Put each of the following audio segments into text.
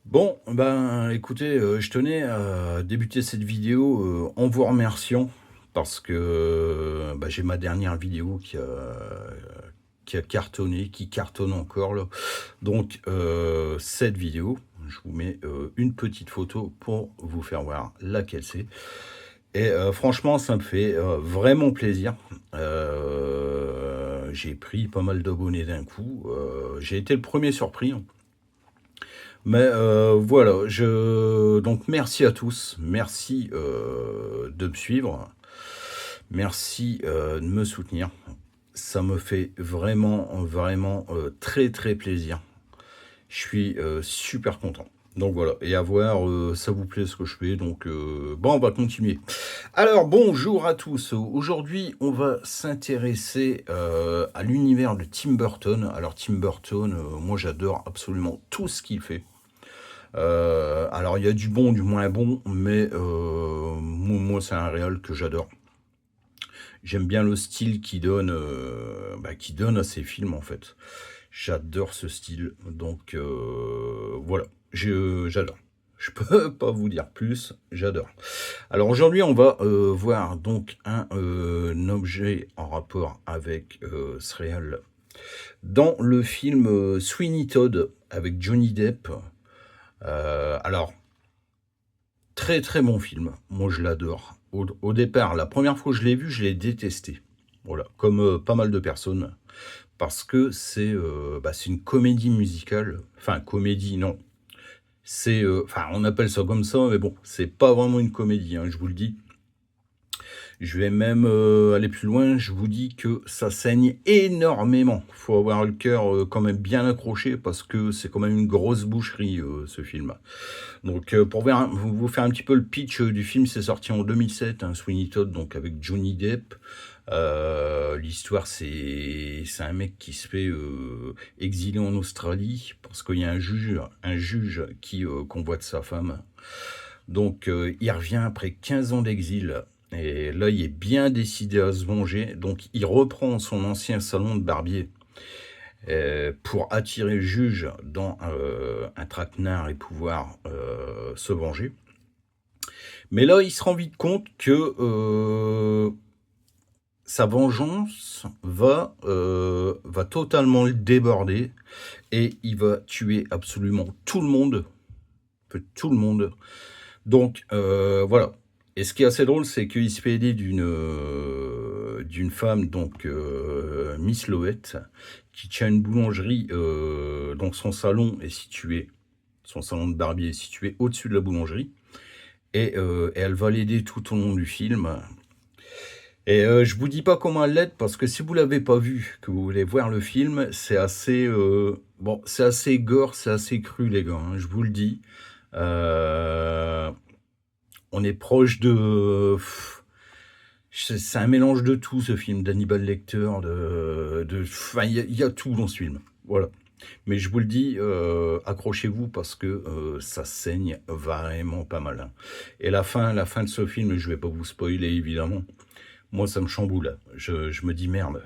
Bon, ben, écoutez, je tenais à débuter cette vidéo, en vous remerciant parce que, bah, j'ai ma dernière vidéo qui a cartonné, qui cartonne encore là. Donc, cette vidéo, je vous mets, une petite photo pour vous faire voir laquelle c'est et franchement, ça me fait, vraiment plaisir. J'ai pris pas mal d'abonnés d'un coup, j'ai été le premier surpris, hein. Mais voilà, donc merci à tous, merci de me suivre, merci de me soutenir. Ça me fait vraiment, vraiment très très plaisir. Je suis super content. Donc voilà, et à voir, ça vous plaît ce que je fais, donc bon, on va continuer. Alors bonjour à tous, aujourd'hui on va s'intéresser à l'univers de Tim Burton. Alors Tim Burton, moi j'adore absolument tout ce qu'il fait. Alors il y a du bon, du moins bon, mais moi c'est un réal que j'adore. J'aime bien le style qui donne à ses films en fait. J'adore ce style, donc voilà, j'adore. Je peux pas vous dire plus, j'adore. Alors aujourd'hui, on va voir donc un objet en rapport avec ce réal dans le film Sweeney Todd avec Johnny Depp. Alors, très très bon film. Moi je l'adore. Au départ, la première fois que je l'ai vu, je l'ai détesté. Voilà, comme pas mal de personnes. Parce que c'est une comédie musicale. Enfin, comédie, non. Enfin, on appelle ça comme ça, mais bon, c'est pas vraiment une comédie, hein, je vous le dis. Je vais même aller plus loin, je vous dis que ça saigne énormément. Faut avoir le cœur quand même bien accroché parce que c'est quand même une grosse boucherie ce film. Donc pour vous faire un petit peu le pitch du film, c'est sorti en 2007, hein, Sweeney Todd, donc avec Johnny Depp. L'histoire, c'est un mec qui se fait exiler en Australie parce qu'il y a un juge qui convoite sa femme. Donc il revient après 15 ans d'exil. Et là, il est bien décidé à se venger. Donc, il reprend son ancien salon de barbier pour attirer le juge dans un traquenard et pouvoir se venger. Mais là, il se rend vite compte que sa vengeance va totalement le déborder et il va tuer absolument tout le monde. Tout le monde. Donc, voilà. Et ce qui est assez drôle, c'est qu'il se fait aider d'une femme, donc Miss Lowett, qui tient une boulangerie. Donc son salon est situé, son salon de barbier est situé au-dessus de la boulangerie. Et elle va l'aider tout au long du film. Et je vous dis pas comment elle l'aide parce que si vous l'avez pas vu, que vous voulez voir le film, c'est assez bon, c'est assez gore, c'est assez cru les gars, hein, je vous le dis. Euh, on est proche de c'est un mélange de tout ce film d'Hannibal Lecter, enfin il y a tout dans ce film. Voilà. Mais je vous le dis, accrochez-vous parce que ça saigne vraiment pas mal, hein. Et la fin de ce film, je vais pas vous spoiler évidemment. Moi, ça me chamboule. Je me dis merde,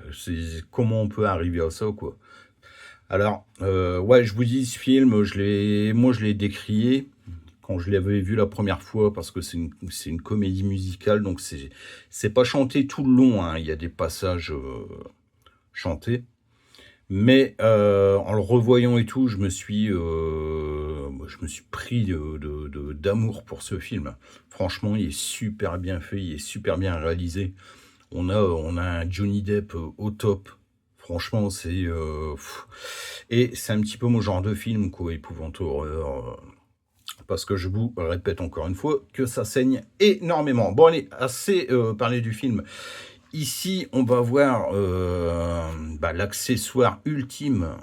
comment on peut arriver à ça, quoi. Alors, ouais, je vous dis, ce film, moi, je l'ai décrié quand je l'avais vu la première fois parce que c'est une comédie musicale, donc c'est pas chanté tout le long, hein. Il y a des passages chantés. Mais en le revoyant et tout, je me suis pris d'amour pour ce film. Franchement, il est super bien fait, il est super bien réalisé. On a un Johnny Depp au top. Franchement, et c'est un petit peu mon genre de film, quoi, épouvante horreur. Parce que je vous répète encore une fois que ça saigne énormément. Bon, allez, assez parlé du film. Ici, on va voir l'accessoire ultime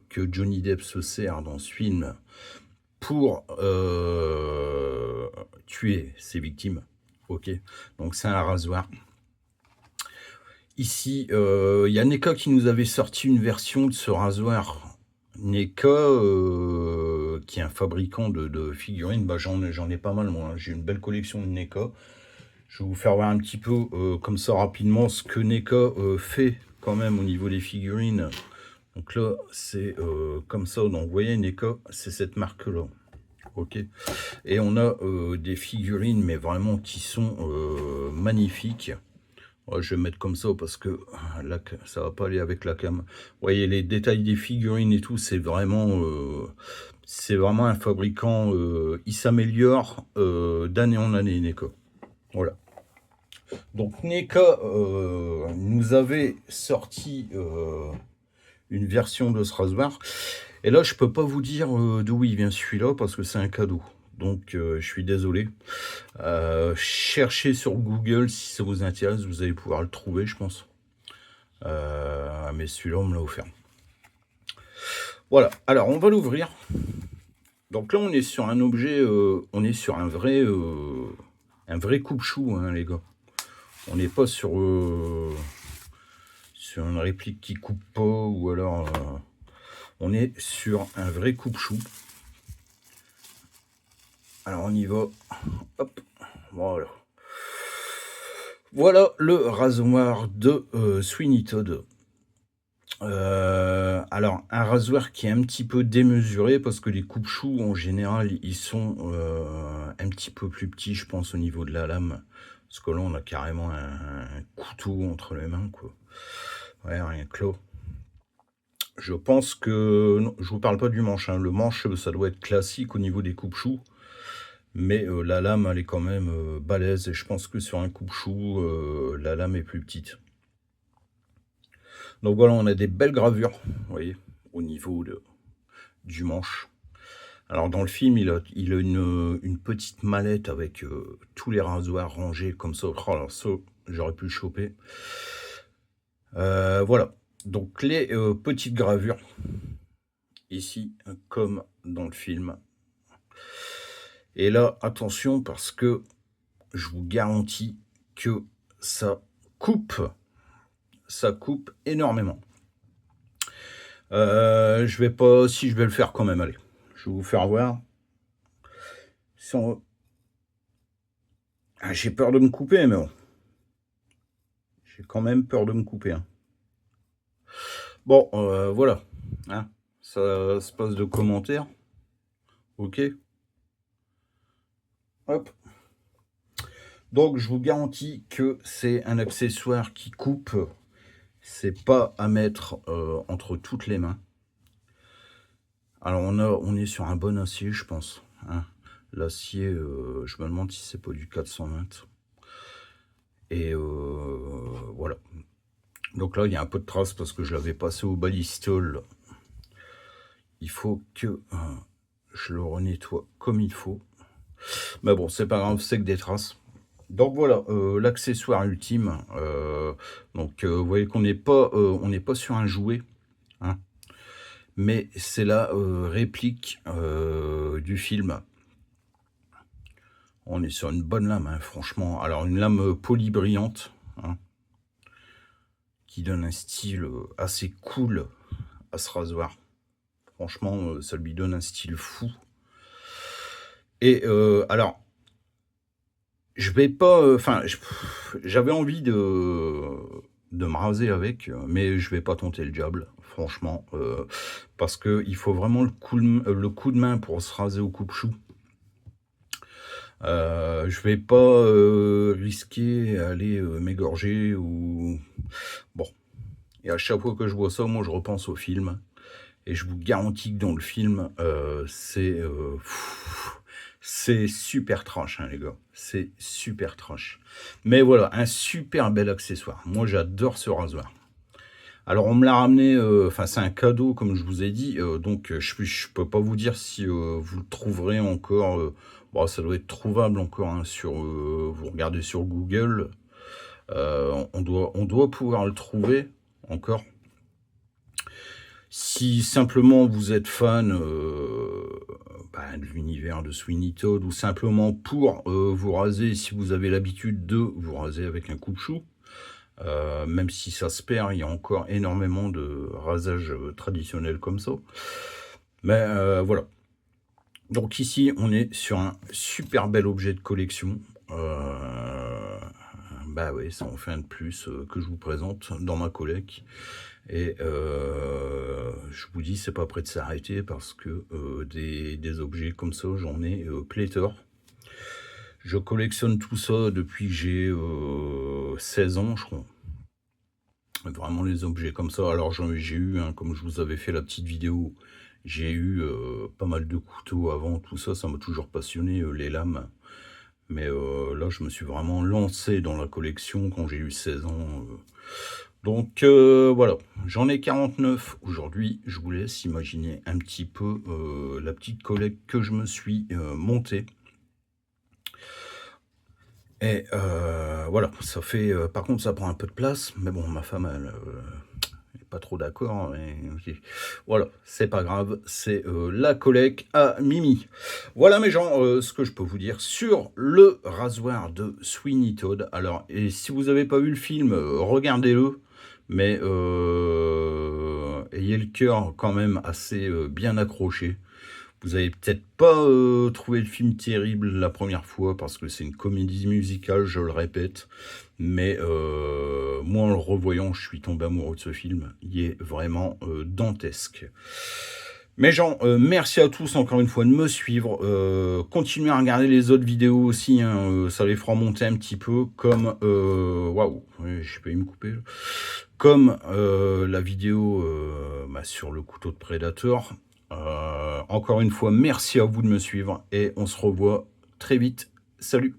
que Johnny Depp se sert dans ce film pour tuer ses victimes. Ok, donc c'est un rasoir. Ici, il y a NECA qui nous avait sorti une version de ce rasoir. NECA, qui est un fabricant de figurines, j'en ai pas mal moi, hein. J'ai une belle collection de NECA. Je vais vous faire voir un petit peu comme ça rapidement ce que NECA fait quand même au niveau des figurines. Donc là, c'est comme ça. Donc vous voyez, NECA, c'est cette marque-là. OK. Et on a des figurines, mais vraiment qui sont magnifiques. Ouais, je vais mettre comme ça parce que là, ça va pas aller avec la cam. Vous voyez les détails des figurines et tout, c'est vraiment un fabricant. Il s'améliore d'année en année, NECA. Voilà. Donc NECA nous avait sorti une version de ce rasoir. Et là, je peux pas vous dire d'où il vient celui-là parce que c'est un cadeau. Donc, je suis désolé. Cherchez sur Google si ça vous intéresse, vous allez pouvoir le trouver, je pense. Mais celui-là, on me l'a offert. Voilà. Alors, on va l'ouvrir. Donc là, on est sur un objet, on est sur un vrai coupe-chou, hein, les gars. On n'est pas sur une réplique qui coupe pas, ou alors on est sur un vrai coupe-chou. Alors on y va. Hop. Voilà. Voilà le rasoir de Sweeney Todd. Alors un rasoir qui est un petit peu démesuré parce que les coupe-choux en général ils sont un petit peu plus petits, je pense, au niveau de la lame. Parce que là on a carrément un couteau entre les mains, quoi. Ouais, rien que là. Je pense que... Non, je vous parle pas du manche, hein. Le manche, ça doit être classique au niveau des coupe-choux. Mais la lame, elle est quand même balèze. Et je pense que sur un coupe-chou, la lame est plus petite. Donc voilà, on a des belles gravures, vous voyez, au niveau du manche. Alors dans le film, il a une petite mallette avec tous les rasoirs rangés comme ça. Oh, alors ça, j'aurais pu le choper. Voilà. Donc les petites gravures, ici, comme dans le film. Et là, attention, parce que je vous garantis que ça coupe énormément. Je vais pas, si je vais le faire quand même, allez. Je vais vous faire voir. J'ai peur de me couper, mais bon. J'ai quand même peur de me couper, hein. Bon, voilà. Hein. Ça se passe de commentaires. Ok. Hop. Donc, je vous garantis que c'est un accessoire qui coupe. C'est pas à mettre entre toutes les mains. Alors, on est sur un bon acier, je pense. Hein. L'acier, je me demande si c'est pas du 420. Et voilà. Donc là, il y a un peu de traces parce que je l'avais passé au balistol. Il faut que je le renettoie comme il faut. Mais bon, c'est pas grave, c'est que des traces. Donc voilà, l'accessoire ultime. Donc vous voyez qu'on n'est pas, on n'est pas sur un jouet, hein, mais c'est la réplique du film. On est sur une bonne lame, hein, franchement. Alors une lame polybrillante, hein, qui donne un style assez cool à ce rasoir. Franchement, ça lui donne un style fou. Et alors, je vais pas, enfin, j'avais envie de me raser avec, mais je vais pas tenter le diable, franchement, parce que il faut vraiment le coup de main pour se raser au coupe-chou. Je vais pas risquer aller m'égorger ou bon. Et à chaque fois que je vois ça, moi je repense au film. Et je vous garantis que dans le film, c'est super trash, hein, les gars. C'est super trash. Mais voilà, un super bel accessoire. Moi, j'adore ce rasoir. Alors, on me l'a ramené, enfin, c'est un cadeau, comme je vous ai dit. Donc, je peux pas vous dire si vous le trouverez encore. Bon, ça doit être trouvable encore, hein, vous regardez sur Google. On doit pouvoir le trouver encore. Si simplement vous êtes fan de l'univers de Sweeney Todd, ou simplement pour vous raser, si vous avez l'habitude de vous raser avec un coupe-chou, même si ça se perd, il y a encore énormément de rasages traditionnels comme ça. Mais voilà. Donc ici, on est sur un super bel objet de collection. Bah oui, ça en fait un de plus que je vous présente dans ma collecte. Et je vous dis, c'est pas prêt de s'arrêter parce que des objets comme ça, j'en ai pléthore. Je collectionne tout ça depuis que j'ai 16 ans, je crois. Vraiment les objets comme ça. Alors j'ai eu, hein, comme je vous avais fait la petite vidéo, j'ai eu pas mal de couteaux avant, tout ça, ça m'a toujours passionné, les lames. Mais là, je me suis vraiment lancé dans la collection quand j'ai eu 16 ans. Donc voilà, j'en ai 49 aujourd'hui. Je vous laisse imaginer un petit peu la petite collecte que je me suis montée. Et voilà, ça fait... par contre, ça prend un peu de place. Mais bon, ma femme, elle est pas trop d'accord. Mais ok. Voilà, c'est pas grave. C'est la collecte à Mimi. Voilà, mes gens, ce que je peux vous dire sur le rasoir de Sweeney Todd. Alors, et si vous n'avez pas vu le film, regardez-le. Mais ayez le cœur quand même assez bien accroché. Vous avez peut-être pas trouvé le film terrible la première fois parce que c'est une comédie musicale, je le répète. Mais moi, en le revoyant, je suis tombé amoureux de ce film. Il est vraiment dantesque. Mes gens, merci à tous encore une fois de me suivre. Continuez à regarder les autres vidéos aussi, hein, ça les fera monter un petit peu. Comme, waouh, j'ai failli me couper. Là. Comme la vidéo sur le couteau de Predator. Encore une fois, merci à vous de me suivre et on se revoit très vite. Salut!